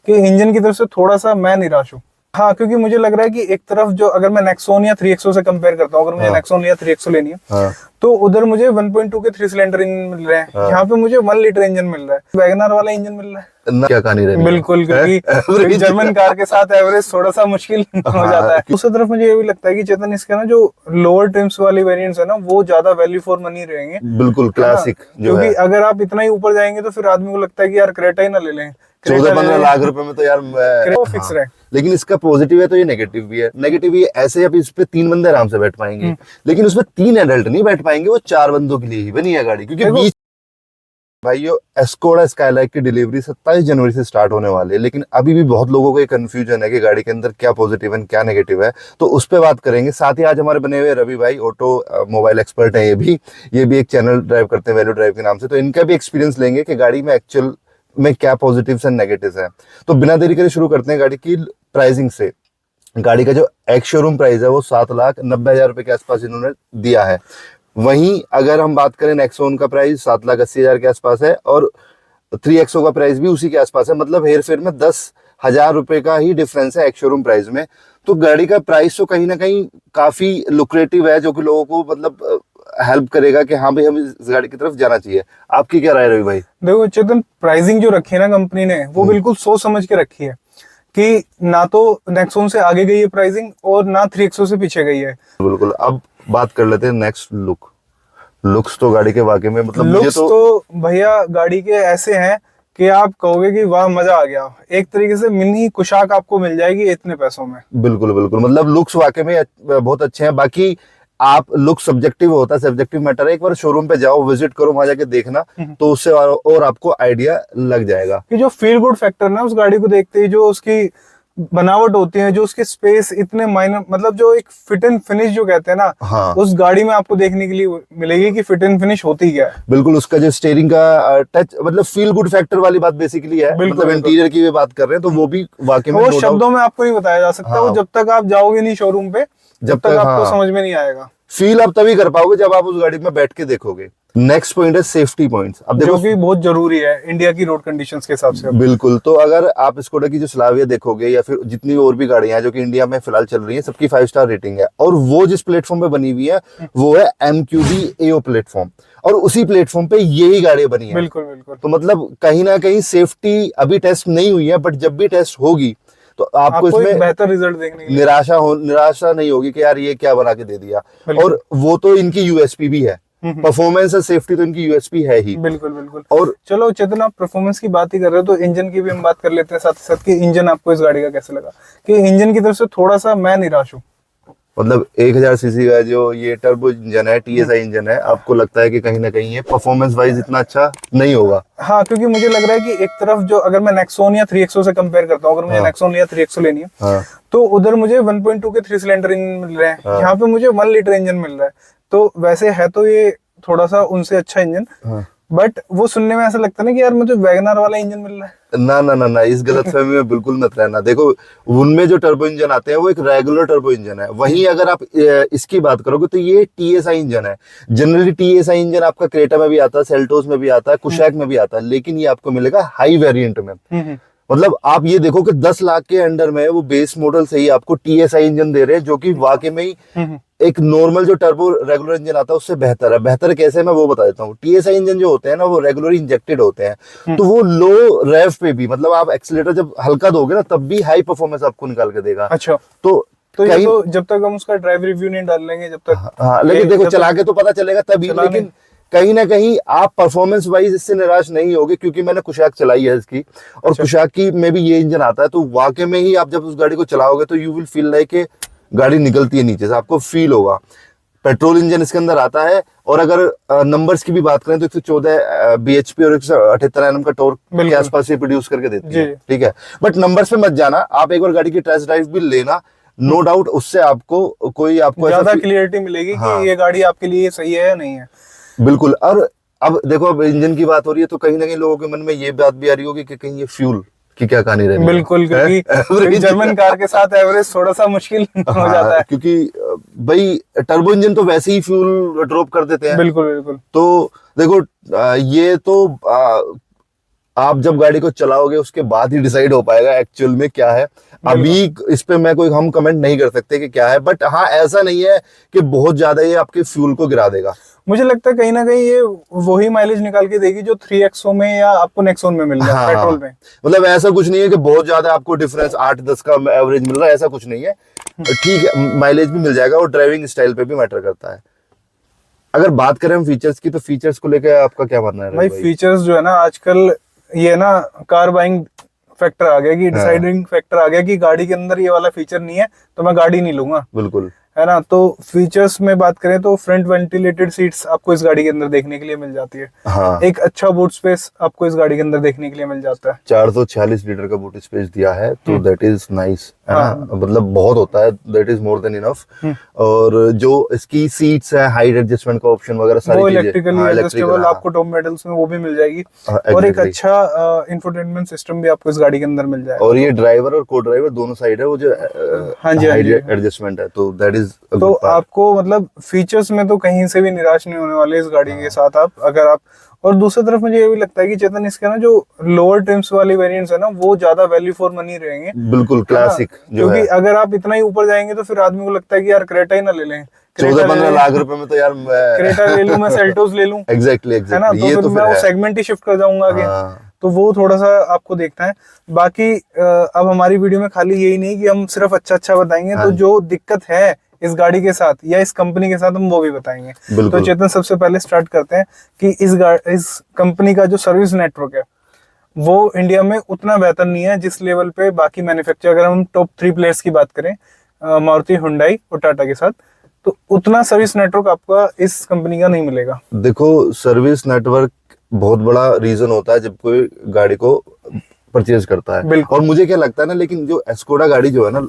कि इंजन की तरफ से थोड़ा सा मैं निराश हूँ। हाँ, क्योंकि मुझे लग रहा है कि एक तरफ जो अगर मैं नेक्सॉन या 3XO से कंपेयर करता हूँ, अगर मुझे नेक्सॉन या 3XO लेनी है, तो उधर मुझे 1.2 के 3 सिलेंडर इंजन मिल रहे हैं, यहाँ पे मुझे 1 लीटर इंजन मिल रहा है, वैगनआर वाला इंजन मिल रहा है। क्या कहानी रही बिल्कुल, क्योंकि जर्मन कार के साथ एवरेज थोड़ा सा मुश्किल हो जाता है। दूसरी तरफ मुझे ये भी लगता है कि चेतन इसके ना जो लोअर ट्रिम्स वाली वेरिएंट्स है ना, वो ज्यादा वैल्यू फॉर मनी रहेंगे। बिल्कुल क्लासिक जो है, क्योंकि अगर आप इतना ही ऊपर जाएंगे तो फिर आदमी को लगता है कि यार क्रेटा ही ना ले लें, 14-15 लाख रुपए में तो यार फिक्स रहे। लेकिन इसका पॉजिटिव है तो ये नेगेटिव भी है। नेगेटिव ये ऐसे अब इस पे 3 बंदे आराम से बैठ पाएंगे, लेकिन उसमें 3 एडल्ट नहीं बैठ पाएंगे, वो 4 बंदों के लिए ही बनी है गाड़ी। क्योंकि बीच भाइयों एस्कोडा स्काईलाइट की डिलीवरी 27 जनवरी से स्टार्ट होने वाली है, लेकिन अभी भी बहुत लोगों को ये कंफ्यूजन है कि गाड़ी के अंदर क्या पॉजिटिव है क्या नेगेटिव है, तो उस पर बात करेंगे। साथ ही आज हमारे बने हुए रवि भाई ऑटो मोबाइल एक्सपर्ट है, ये भी एक चैनल ड्राइव करते हैं वैल्यू ड्राइव के नाम से, तो इनका भी एक्सपीरियंस लेंगे कि गाड़ी में एक्चुअल में क्या पॉजिटिव्स एंड नेगेटिव्स है। तो बिना देरी करे शुरू करते हैं गाड़ी की प्राइसिंग से। गाड़ी का जो एक्स शोरूम प्राइस है वो 7,90,000 रुपए के आसपास इन्होंने दिया है। वहीं अगर हम बात करें नेक्सॉन का प्राइस 7,80,000 के आसपास है, और 3XO का प्राइस भी उसी के आसपास है। मतलब हेर फेर में 10,000 रुपए का ही डिफरेंस है एक्स शोरूम प्राइस में। तो गाड़ी का प्राइस तो कहीं ना कहीं काफी लुक्रेटिव है, जो कि लोगों को मतलब हेल्प करेगा कि हाँ भाई हम इस गाड़ी की तरफ जाना चाहिए। आपकी क्या राय रवि भाई? देखो चेतन, प्राइसिंग जो रखी है ना कंपनी ने, वो बिल्कुल सोच समझ के रखी है कि ना तो नेक्सॉन से आगे गई है प्राइसिंग और ना 3XO से पीछे गई है। बिल्कुल। अब बात कर लेते हैं नेक्स्ट लुक्स तो गाड़ी के वाकई में मतलब लुक्स तो भैया गाड़ी के ऐसे हैं कि आप कहोगे कि वाह मजा आ गया। एक तरीके से मिनी कुशाक आपको मिल जाएगी इतने पैसों में। बिल्कुल मतलब लुक्स वाकई में बहुत अच्छे हैं। बाकी आप लुक सब्जेक्टिव होता है, सब्जेक्टिव मैटर है। एक बार शोरूम पे जाओ, विजिट करो, वहां जाके देखना, तो उससे और आपको आइडिया लग जाएगा कि जो फील गुड फैक्टर ना उस गाड़ी को देखते ही, जो उसकी बनावट होती है, जो उसके स्पेस इतने माइनर, मतलब जो एक फिट एंड फिनिश जो कहते हैं ना, हाँ, उस गाड़ी में आपको देखने के लिए मिलेगी कि फिट एंड फिनिश होती क्या है। बिल्कुल। उसका जो स्टीयरिंग का टच, मतलब फील गुड फैक्टर वाली बात बेसिकली है। मतलब इंटीरियर की भी बात कर रहे हैं तो वो भी वाकई में, वो शब्दों में आपको नहीं बताया जा सकता। वो जब तक आप जाओगे नहीं शोरूम पे, जब तक आपको समझ में नहीं आएगा। फील आप तभी कर पाओगे जब आप उस गाड़ी में बैठ के देखोगे। नेक्स्ट पॉइंट है सेफ्टी पॉइंट्स। अब देखो, जो कि बहुत जरूरी है इंडिया की रोड कंडीशंस के हिसाब से। बिल्कुल। तो अगर आप स्कोडा की जो स्लाविया देखोगे या फिर जितनी और भी गाड़ियां हैं जो कि इंडिया में फिलहाल चल रही हैं, सबकी 5 स्टार रेटिंग है। और वो जिस प्लेटफॉर्म पे बनी हुई है वो है MQB AO प्लेटफॉर्म, और उसी प्लेटफॉर्म पे यही गाड़ियां बनी है। बिल्कुल। तो मतलब कहीं ना कहीं सेफ्टी अभी टेस्ट नहीं हुई है, बट जब भी टेस्ट होगी तो आपको इसमें बेहतर रिजल्ट देखने के लिए निराशा नहीं होगी कि यार ये क्या बना के दे दिया। और वो तो इनकी यूएसपी भी है, परफॉर्मेंस और सेफ्टी तो इनकी यूएसपी है ही। बिल्कुल। और चलो चेतन, आप परफॉर्मेंस की बात ही कर रहे हो तो इंजन की भी हम बात कर लेते हैं साथ ही साथ। कि इंजन आपको इस गाड़ी का कैसा लगा? कि इंजन की तरफ से थोड़ा सा मैं निराश हूँ। मतलब 1000 सीसी का जो ये टर्बो इंजन है, TSI इंजन है, आपको लगता है कि कहीं ना कहीं ये परफॉर्मेंस वाइज इतना अच्छा नहीं होगा? हाँ, क्योंकि मुझे लग रहा है कि एक तरफ जो अगर मैं नेक्सॉन या 3XO से कंपेयर करता हूँ, अगर मुझे नेक्सॉन या 3XO लेनी है, तो उधर मुझे 1.2 के 3 सिलेंडर इंजन मिल रहे हैं, यहाँ पे मुझे 1 लीटर इंजन मिल रहा है। तो वैसे है तो ये थोड़ा सा उनसे अच्छा इंजन, बट वो सुनने में ऐसा लगता है ना कि यार मुझे वैगनआर वाला इंजन मिल रहा है। ना, इस गलतफहमी में बिल्कुल मत रहना। देखो, उनमें जो टर्बो इंजन आते हैं वो एक रेगुलर टर्बो इंजन है। वहीं अगर आप इसकी बात करोगे तो ये TSI इंजन है। जनरली TSI इंजन आपका क्रेटा में भी आता है, सेल्टोस में भी आता है, कुशैक में भी आता है, लेकिन ये आपको मिलेगा हाई वेरिएंट में। मतलब आप ये देखो कि 10 लाख के अंडर में वो बेस मॉडल से ही आपको TSI इंजन दे रहे हैं, जो कि वाकई में ही एक नॉर्मल जो टर्बो रेगुलर इंजन आता है उससे बेहतर है। बेहतर कैसे, मैं वो बता देता हूँ। TSI इंजन जो होते हैं ना, वो रेगुलर इंजेक्टेड होते हैं, तो वो लो रेव पे भी, मतलब आप एक्सीलेटर जब हल्का दोगे ना तब भी हाई परफॉर्मेंस आपको निकाल के देगा। अच्छा, तो ये तो जब तक हम उसका ड्राइव रिव्यू नहीं डाल लेंगे जब तक। हाँ, लेकिन देखो चला के तो पता चलेगा तभी। लेकिन कहीं ना कहीं आप परफॉर्मेंस वाइज इससे निराश नहीं होगे, क्योंकि मैंने कुशाक चलाई है इसकी, और कुशाक की में भी ये इंजन आता है। तो वाकई में ही आप जब उस गाड़ी को चलाओगे तो यू विल फील लाइक कि गाड़ी निकलती है नीचे से, आपको फील होगा। पेट्रोल इंजन इसके अंदर आता है। और अगर नंबर्स की भी बात करें तो 114 bhp और 178 Nm का टॉर्क के आसपास ये प्रोड्यूस करके देती है। ठीक है, बट नंबर्स पे मत जाना, आप एक बार गाड़ी की टेस्ट ड्राइव भी लेना, नो डाउट उससे आपको ज्यादा क्लियरिटी मिलेगी कि ये गाड़ी आपके लिए सही है या नहीं है। बिल्कुल। और अब देखो, अब इंजन की बात हो रही है तो कहीं ना कहीं लोगों के मन में ये बात भी आ रही होगी कि कहीं ये फ्यूल की क्या कहानी रहेगी। बिल्कुल, क्योंकि जर्मन कार के साथ एवरेज थोड़ा सा मुश्किल हो जाता है, क्योंकि भाई टर्बो इंजन तो वैसे ही फ्यूल ड्रॉप कर देते हैं। बिल्कुल। तो देखो, ये तो आप जब गाड़ी को चलाओगे उसके बाद ही डिसाइड हो पाएगा एक्चुअल में क्या है। अभी इस पे मैं कोई हम कमेंट नहीं कर सकते कि क्या है, बट हाँ ऐसा नहीं है कि बहुत ज्यादा ये आपके फ्यूल को गिरा देगा। मुझे लगता है कहीं ना कहीं ये वही माइलेज निकाल के देगी जो 3XO में या आपको नेक्सॉन में मिल रहा है पेट्रोल में। मतलब ऐसा कुछ नहीं है कि बहुत ज्यादा आपको डिफरेंस 8-10 का एवरेज मिल रहा है, ऐसा कुछ नहीं है। ठीक है, माइलेज भी मिल जाएगा और ड्राइविंग स्टाइल पे भी मैटर करता है। अगर बात करें हम फीचर्स की, तो फीचर्स को लेकर आपका क्या मानना है भाई? फीचर्स जो है ना आजकल, ये ना कार बाइंग फैक्टर आ गया कि डिसाइडिंग फैक्टर आ गया कि गाड़ी के अंदर ये वाला फीचर नहीं है तो मैं गाड़ी नहीं लूंगा। बिल्कुल, है ना। तो फीचर्स में बात करें तो फ्रंट वेंटिलेटेड सीट्स आपको इस गाड़ी के अंदर देखने के लिए मिल जाती है। हाँ। एक अच्छा बूट स्पेस आपको इस गाड़ी के अंदर देखने के लिए मिल जाता है। 446 लीटर का बूट स्पेस दिया है, तो दैट इज नाइस, है ना। मतलब बहुत होता है, that is more than enough. और जो इसकी सीट्स है, हाइट एडजस्टमेंट का ऑप्शन वगैरह सारी वो चीजें इलेक्ट्रिकली एडजस्टेबल आपको टॉप मॉडल्स में वो भी मिल जाएगी। और एक अच्छा इंफोटेनमेंट सिस्टम भी आपको इस गाड़ी के अंदर मिल जाएगा। और ये ड्राइवर और को ड्राइवर दोनों साइड है वो जो हाइट एडजस्टमेंट है, तो दैट इज। तो आपको मतलब फीचर्स में तो कहीं से भी निराश नहीं होने वाले इस गाड़ी के साथ आप, अगर आप। और दूसरी तरफ मुझे ये भी लगता है कि चेतन इसके ना जो लोअर ट्रिम्स वाली वेरिएंट्स है ना वो ज्यादा वैल्यू फॉर मनी रहेंगे। बिल्कुल क्लासिक जो है, क्योंकि अगर आप इतना ही ऊपर जाएंगे तो फिर आदमी को लगता है कि यार क्रेटा ही ना ले लें, 14-15 लाख रुपए में तो यार क्रेटा ले लूं, मैं सेल्टोस ले लूं। एग्जैक्टली है ना। तो फिर मैं वो सेगमेंट ही शिफ्ट कर जाऊंगा आगे। तो वो थोड़ा सा आपको देखना है। बाकी अब हमारी वीडियो में खाली यही नहीं कि हम सिर्फ अच्छा बताएंगे, तो जो दिक्कत है इस गाड़ी के साथ या इस कंपनी के साथ हम वो भी बताएंगे। तो चेतन सबसे पहले स्टार्ट करते हैं कि इस कंपनी का जो सर्विस नेटवर्क है वो इंडिया में उतना बेहतर नहीं है जिस लेवल पे बाकी मैन्युफैक्चर, अगर हम टॉप 3 प्लेयर्स की बात करें मारुति, हुंडई और टाटा के साथ, तो उतना सर्विस नेटवर्क आपका इस कंपनी का नहीं मिलेगा। देखो, सर्विस नेटवर्क बहुत बड़ा रीजन होता है जब कोई गाड़ी को परचेज करता है। और मुझे क्या लगता है ना, लेकिन जो एस्कोडा गाड़ी जो है ना,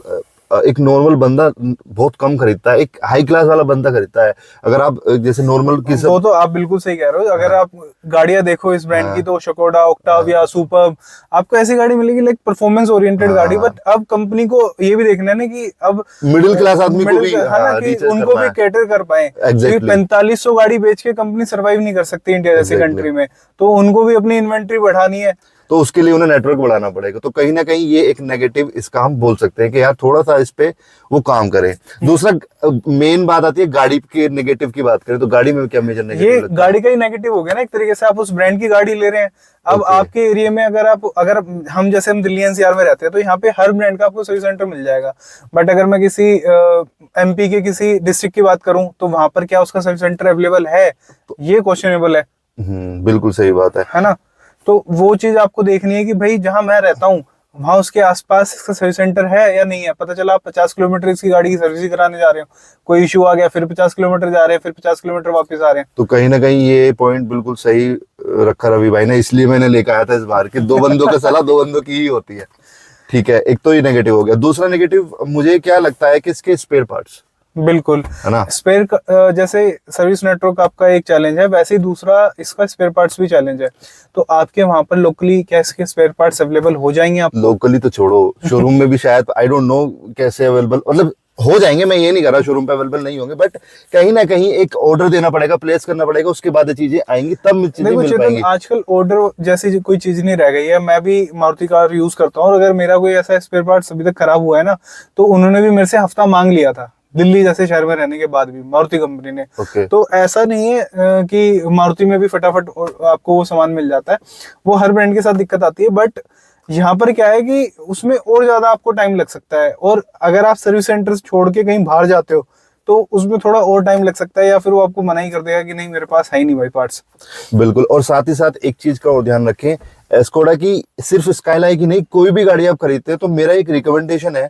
एक नॉर्मल बंदा बहुत कम खरीदता है, एक हाई क्लास वाला बंदा खरीदता है। अगर आप जैसे नॉर्मल की सब, तो आप बिल्कुल सही कह रहे हो। अगर आप गाड़ियां देखो इस ब्रांड की, तो शकोडा, ऑक्टाविया, सुपर्ब, आपको ऐसी गाड़ी मिलेगी लाइक परफॉर्मेंस ओरिएंटेड गाड़ी। बट अब कंपनी को ये भी देखना है ना कि अब मिडिल क्लास आदमी को भी उनको भी कैटर कर पाए। 4500 गाड़ी बेच के कंपनी सर्वाइव नहीं कर सकती इंडिया जैसी कंट्री में, तो उनको भी अपनी इन्वेंट्री बढ़ानी है, तो उसके लिए उन्हें नेटवर्क बढ़ाना पड़ेगा। तो कहीं ना कहीं ये एक नेगेटिव इसका हम बोल सकते हैं कि यार थोड़ा सा इस पे वो काम करें। दूसरा मेन बात आती है गाड़ी के नेगेटिव की बात करें, तो गाड़ी में क्या मेजर नेगेटिव ये गाड़ी का ही नेगेटिव हो गया ना एक तरीके से। आप उस ब्रांड की गाड़ी ले रहे हैं। अब आपके एरिया में अगर हम जैसे हम दिल्ली NCR में रहते हैं तो यहाँ पे हर ब्रांड का आपको सर्विस सेंटर मिल जाएगा। बट अगर मैं किसी MP के किसी डिस्ट्रिक्ट की बात करूं तो वहां पर क्या उसका सर्विस सेंटर अवेलेबल है, ये क्वेश्चनेबल है। बिल्कुल सही बात है ना। तो वो चीज आपको देखनी है कि भाई जहां मैं रहता हूँ वहां उसके आसपास इसका सर्विस सेंटर है या नहीं है। पता चला आप 50 किलोमीटर इसकी गाड़ी की सर्विस कराने जा रहे हो, कोई इशू आ गया, फिर 50 किलोमीटर जा रहे हैं, फिर 50 किलोमीटर वापस आ रहे हैं। तो कहीं ना कहीं ये पॉइंट बिल्कुल सही रखा रवि भाई ने, इसलिए मैंने लेकर आया था इस बार कि 2 बंदों का सलाह 2 बंदों की ही होती है। ठीक है, एक तो ये नेगेटिव हो गया। दूसरा नेगेटिव मुझे क्या लगता है कि इसके स्पेयर पार्ट्स, बिल्कुल है ना। स्पेयर जैसे सर्विस नेटवर्क आपका एक चैलेंज है, वैसे ही दूसरा इसका स्पेयर पार्ट्स भी चैलेंज है। तो आपके वहां पर लोकली क्या इसके स्पेयर पार्ट्स अवेलेबल हो जाएंगे? आप लोकली तो छोड़ो, शोरूम में भी शायद आई डोंट नो कैसे अवेलेबल, मतलब हो जाएंगे, मैं ये नहीं कर रहा शोरूम पे अवेलेबल नहीं होंगे, बट कहीं ना कहीं एक ऑर्डर देना पड़ेगा, प्लेस करना पड़ेगा, उसके बाद चीजें आएंगी, तब चीजें मिल पाएंगी। आजकल ऑर्डर जैसी कोई चीज नहीं रह गई है। मैं भी मारुति कार यूज करता हूँ और अगर मेरा कोई ऐसा स्पेयर पार्ट्स अभी तक खराब हुआ है ना, तो उन्होंने भी मेरे से हफ्ता मांग लिया था दिल्ली जैसे शहर में रहने के बाद भी, मारुति कंपनी ने। तो ऐसा नहीं है कि मारुति में भी फटाफट आपको वो सामान मिल जाता है, वो हर ब्रांड के साथ दिक्कत आती है। बट यहाँ पर क्या है कि उसमें और ज्यादा आपको टाइम लग सकता है, और अगर आप सर्विस सेंटर छोड़ के कहीं बाहर जाते हो तो उसमें थोड़ा और टाइम लग सकता है, या फिर वो आपको मना ही कर देगा कि नहीं मेरे पास है ही नहीं भाई पार्ट्स। बिल्कुल। और साथ ही साथ एक चीज का और ध्यान रखें, एस्कोडा की सिर्फ स्काईलाइन की नहीं, कोई भी गाड़ी आप खरीदते हैं तो मेरा एक रिकमेंडेशन है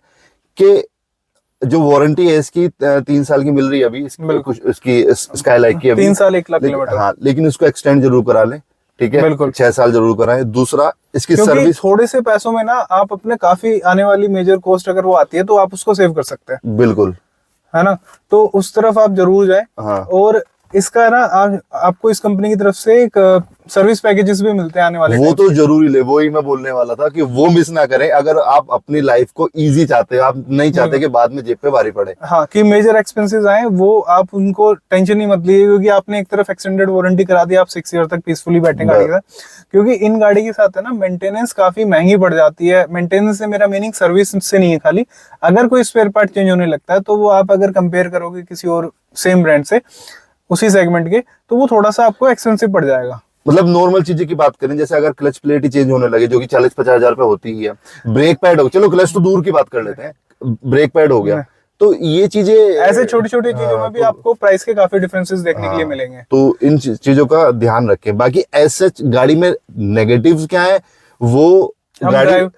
कि जो वारंटी है इसकी 3 साल की मिल रही है अभी इसकी स्काईलाइन की, अभी 3 साल 1 लाख किलोमीटर। हाँ, लेकिन उसको एक्सटेंड जरूर करा लें। ठीक है, बिल्कुल 6 साल जरूर कराएं। दूसरा, इसकी सर्विस, थोड़े से पैसों में ना आप अपने काफी आने वाली मेजर कॉस्ट अगर वो आती है तो आप उसको सेव कर सकते हैं। बिल्कुल, है ना। तो उस तरफ आप जरूर जाएं। हाँ। और इसका ना आपको इस कंपनी की तरफ से एक सर्विस पैकेजेस भी मिलते हैं आने वाले वो time तो जरूरी ले, वो ही मैं बोलने वाला था कि वो मिस ना करें। अगर आप अपनी लाइफ को इजी चाहते हो, आप नहीं चाहते कि बाद में जेब पे भारी पड़े। हाँ, कि मेजर एक्सपेंसेस आए वो आप उनको टेंशन ही मत लीजिए, क्योंकि आपने एक तरफ एक्सटेंडेड वारंटी करा दी, आप 6 ईयर तक पीसफुली बैठे गाड़ी के साथ। क्योंकि इन गाड़ी के साथ है ना मेंटेनेंस काफी महंगी पड़ जाती है। मेंटेनेंस से मेरा मीनिंग सर्विस से नहीं है खाली, अगर कोई स्पेयर पार्ट चेंज होने लगता है तो वो आप अगर कंपेयर करोगे किसी और सेम ब्रांड से उसी सेगमेंट के, तो वो थोड़ा सा आपको एक्सपेंसिव पड़ जाएगा। मतलब नॉर्मल चीजें की बात करें, जैसे अगर क्लच प्लेट ही चेंज होने लगे जो कि 40-50 हजार पे होती ही है, ब्रेक पैड हो, चलो क्लच तो दूर की बात कर लेते हैं, ब्रेक पैड हो गया, तो ये चीजें ऐसे छोटी छोटी चीजों में भी आपको प्राइस के काफी डिफरेंसेस देखने के लिए मिलेंगे। तो इन चीजों का ध्यान रखें। बाकी ऐसे गाड़ी में नेगेटिव्स क्या है वो गाड़ी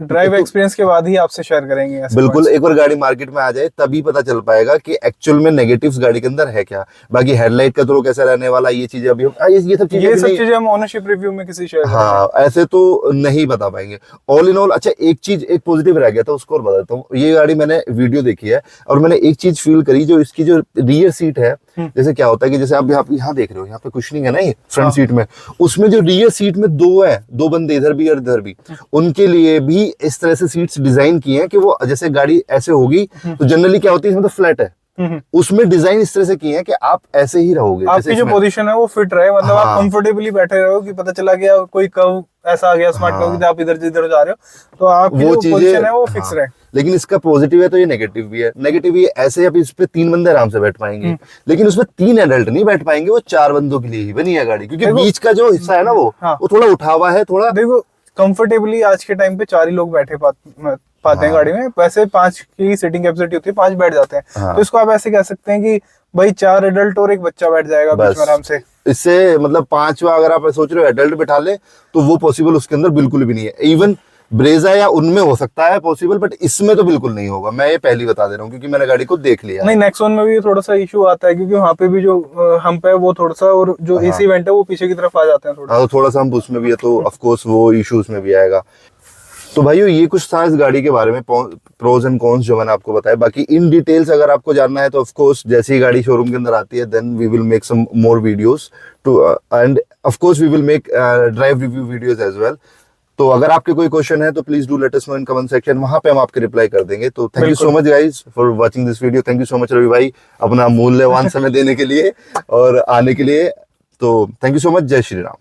ड्राइव एक्सपीरियंस के बाद ही आपसे शेयर करेंगे ऐसे बिल्कुल, एक बार गाड़ी मार्केट में आ जाए तभी पता चल पाएगा कि एक्चुअल में नेगेटिव्स गाड़ी के अंदर है क्या। बाकी हेडलाइट का तो कैसा रहने वाला, ये चीजें अभी ये सब चीजें हम ओनरशिप रिव्यू में किसी शेयर हाँ ऐसे तो नहीं बता पाएंगे। ऑल इन ऑल अच्छा, एक चीज एक पॉजिटिव रह गया था, उसको और बताता हूँ। ये गाड़ी मैंने वीडियो देखी है और मैंने एक चीज फील करी, जो इसकी जो रियर सीट है, जैसे क्या होता है कि जैसे आप यहाँ देख रहे हो, यहाँ पे कुशनिंग है ना ये फ्रंट सीट में, उसमें जो रियर सीट में दो बंदे इधर भी और इधर भी, उनके लिए भी इस तरह से सीट्स डिजाइन की हैं कि वो जैसे गाड़ी ऐसे होगी तो जनरली क्या होती है, इसमें तो फ्लैट है, उसमें डिजाइन इस तरह से की है कि आप ऐसे ही रहोगे, आपकी जो पोजीशन है वो फिट रहे, मतलब आप कंफर्टेबली बैठे रहो, कि पता चला गया कोई कर्व ऐसा आ गया स्मार्ट कर्व कि आप इधर जिधर जा रहे हो तो आपकी जो पोजीशन है वो फिक्स रहे। लेकिन इसका पॉजिटिव है तो ये नेगेटिव भी है। नेगेटिव ये ऐसे अब इस पे 3 बंदे आराम से बैठ पाएंगे, लेकिन उसमें 3 एडल्ट नहीं बैठ पाएंगे, वो 4 बंदों के लिए ही बनी है गाड़ी, क्योंकि बीच का जो हिस्सा है ना वो थोड़ा उठा हुआ है थोड़ा। देखो कंफर्टेबली आज के टाइम पे 4 ही लोग बैठे पाते हैं गाड़ी में, वैसे 5 की सीटिंग कैपेसिटी होती है, 5 बैठ जाते हैं। तो इसको आप ऐसे कह सकते हैं कि भाई 4 एडल्ट और एक बच्चा बैठ जाएगा बीच में आराम से। इससे मतलब 5वां अगर आप सोच रहे हो एडल्ट बिठा ले तो वो पॉसिबल उसके अंदर बिल्कुल भी नहीं है। इवन ब्रेजा या उनमें हो सकता है पॉसिबल, बट इसमें तो बिल्कुल नहीं होगा, मैं ये पहली बता दे रहा हूँ क्योंकि मैंने गाड़ी को देख लिया। नहीं, नेक्सॉन में भी थोड़ा सा इशू आता है, क्योंकि वहाँ पे भी जो हम्प है वो थोड़ा सा, और जो एसी वेंट है वो पीछे की तरफ आ जाते हैं थोड़ा। थोड़ा सा हम उसमें भी है, तो ऑफ कोर्स वो इशू उसमें भी आएगा। तो भाइयों ये कुछ था इस गाड़ी के बारे में, प्रोज एंड कॉन्स जो मैंने आपको बताया। बाकी इन डिटेल्स अगर आपको जानना है तो ऑफ कोर्स जैसे ही गाड़ी शोरूम के अंदर आती है then we will make some more videos too, and of course we will make drive review videos as well. तो अगर आपके कोई क्वेश्चन है तो please do let us know in comment section, वहां पे हम आपके रिप्लाई कर देंगे। तो thank you so much guys for watching this video. Thank you so much Ravi भाई अपना मूल्यवान समय देने के लिए और आने के लिए। तो थैंक यू सो मच। जय श्री राम।